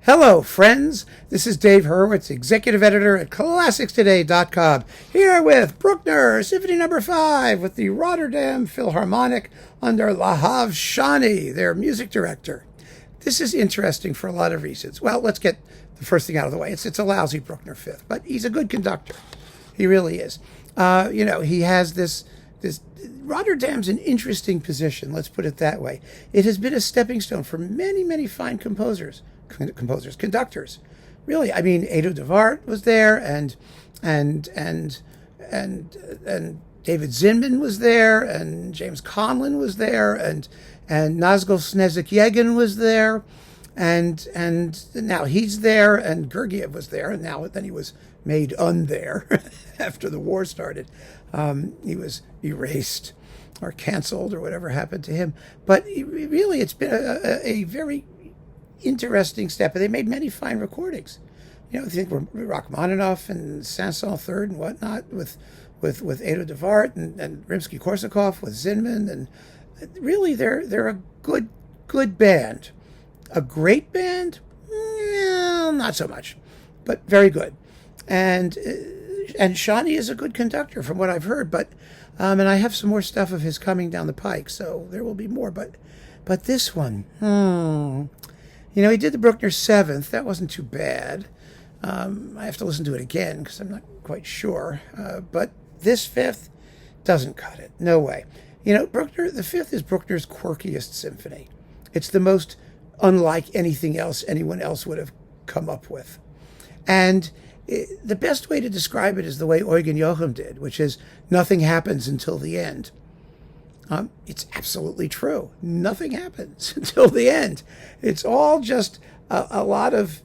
Hello, friends. This is Dave Hurwitz, executive editor at ClassicsToday.com, here with Bruckner, Symphony No. 5, with the Rotterdam Philharmonic under Lahav Shani, their music director. This is interesting for a lot of reasons. Well, let's get the first thing out of the way. It's a lousy Bruckner fifth, but he's a good conductor. He really is. He has this. Rotterdam's an interesting position, let's put it that way. It has been a stepping stone for many, many fine conductors. Really, I mean, Edo de Waard was there, and David Zinman was there, and James Conlon was there, and Nazgul Snezik-Yegin was there, and now he's there, and Gergiev was there, and then he was made there after the war started. He was erased or canceled or whatever happened to him. But really, it's been a very interesting step. And they made many fine recordings. I think Rachmaninoff and Saint-Saëns third and whatnot with Edo de Waard and Rimsky-Korsakov with Zinman. And really, they're a good band. A great band? Well, not so much, but very good. And Shani is a good conductor from what I've heard, but and I have some more stuff of his coming down the pike, so there will be more. But this one, he did the Bruckner 7th. That wasn't too bad. I have to listen to it again because I'm not quite sure. But this 5th doesn't cut it. No way. Bruckner, the 5th is Bruckner's quirkiest symphony. It's the most unlike anything else anyone else would have come up with. And the best way to describe it is the way Eugen Joachim did, which is nothing happens until the end. It's absolutely true. Nothing happens until the end. It's all just a lot of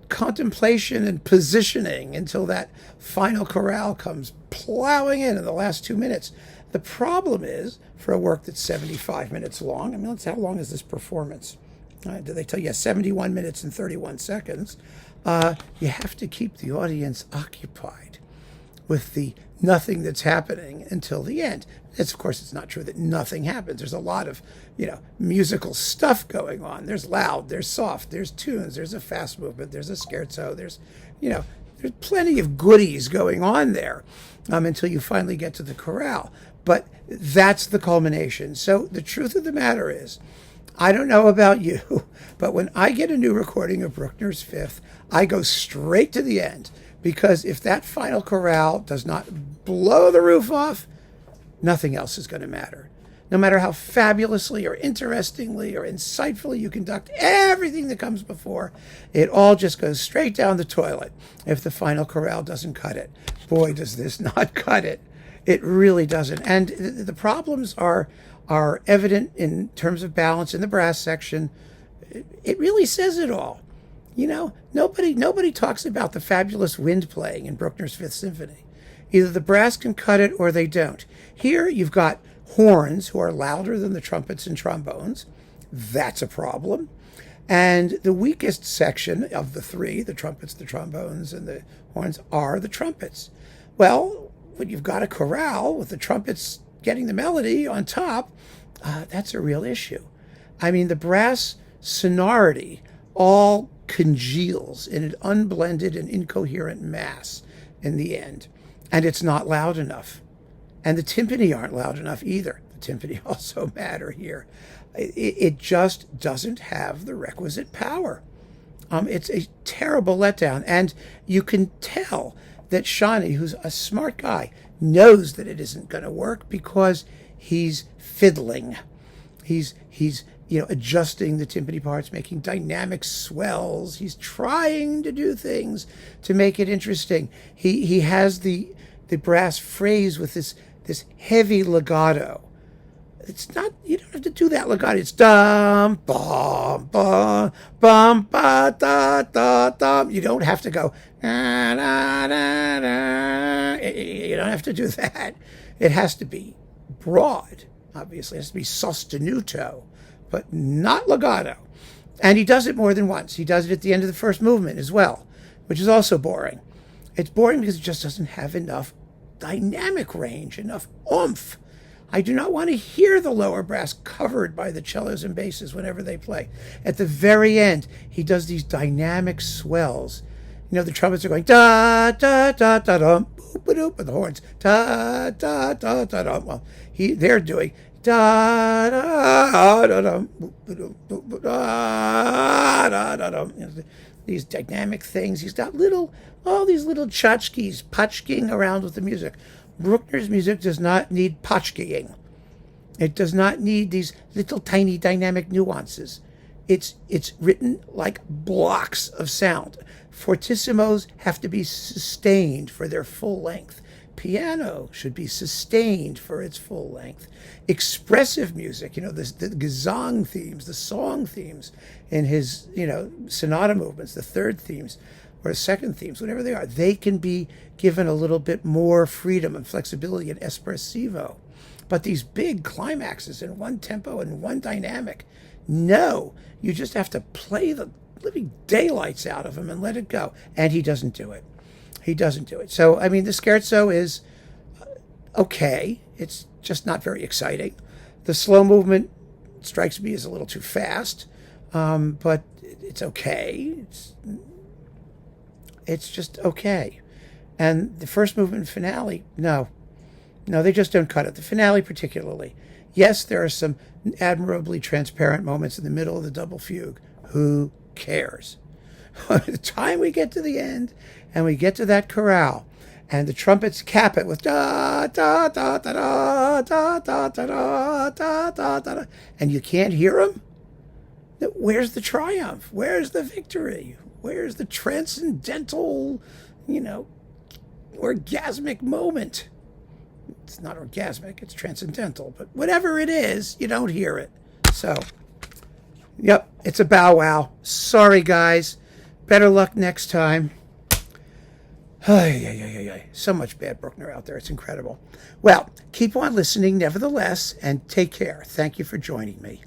contemplation and positioning until that final chorale comes plowing in the last 2 minutes. The problem is, for a work that's 75 minutes long, how long is this performance? Do they tell you? 71 minutes and 31 seconds. You have to keep the audience occupied with the nothing that's happening until the end. Of course, it's not true that nothing happens. There's a lot of, musical stuff going on. There's loud, there's soft, there's tunes, there's a fast movement, there's a scherzo, there's plenty of goodies going on there until you finally get to the chorale. But that's the culmination. So the truth of the matter is, I don't know about you, but when I get a new recording of Bruckner's 5th, I go straight to the end, because if that final chorale does not blow the roof off, nothing else is going to matter. No matter how fabulously or interestingly or insightfully you conduct everything that comes before, it all just goes straight down the toilet if the final chorale doesn't cut it. Boy, does this not cut it. It really doesn't. And the problems are evident in terms of balance in the brass section. It really says it all. Nobody talks about the fabulous wind playing in Bruckner's 5th Symphony. Either the brass can cut it or they don't. Here you've got horns who are louder than the trumpets and trombones. That's a problem. And the weakest section of the three, the trumpets, the trombones, and the horns, are the trumpets. Well, when you've got a chorale with the trumpets getting the melody on top, that's a real issue. The brass sonority all congeals in an unblended and incoherent mass in the end. And it's not loud enough. And the timpani aren't loud enough either. The timpani also matter here. It just doesn't have the requisite power. It's a terrible letdown. And you can tell that Shani, who's a smart guy, knows that it isn't going to work because he's fiddling. He's adjusting the timpani parts, making dynamic swells. He's trying to do things to make it interesting. He has the brass phrase with this heavy legato. It's not, you don't have to do that legato. It's dum, bum, bum, bum, ba, da, da, dum. You don't have to go, da, da, da, da. You don't have to do that. It has to be broad, obviously. It has to be sostenuto, but not legato. And he does it more than once. He does it at the end of the first movement as well, which is also boring. It's boring because it just doesn't have enough dynamic range, enough oomph. I do not want to hear the lower brass covered by the cellos and basses whenever they play. At the very end, he does these dynamic swells. You know, the trumpets are going da da da da dum, boop boop, and the horns da da da da dum. Well, they're doing da da da dum, da da da dum. These dynamic things. He's got all these little tchotchkes patchking around with the music. Bruckner's music does not need patchkeying. It does not need these little tiny dynamic nuances. It's written like blocks of sound. Fortissimos have to be sustained for their full length. Piano should be sustained for its full length. Expressive music, the Gesang themes, the song themes in his, sonata movements, the third themes or the second themes, whatever they are, they can be given a little bit more freedom and flexibility and espressivo. But these big climaxes in one tempo and one dynamic, no, you just have to play the living daylights out of him and let it go. And he doesn't do it. He doesn't do it. So, I mean, the scherzo is okay. It's just not very exciting. The slow movement strikes me as a little too fast, but it's okay. It's just okay. And the first movement and finale, no, they just don't cut it. The finale particularly. Yes, there are some admirably transparent moments in the middle of the double fugue. Who cares? By the time we get to the end and we get to that chorale and the trumpets cap it with da da da da da da da da da da da, and you can't hear them, where's the triumph? Where's the victory? Where's the transcendental, orgasmic moment? It's not orgasmic, it's transcendental, but whatever it is, you don't hear it. So, yep, it's a bow wow. Sorry, guys. Better luck next time. So much bad Bruckner out there. It's incredible. Well, keep on listening nevertheless, and take care. Thank you for joining me.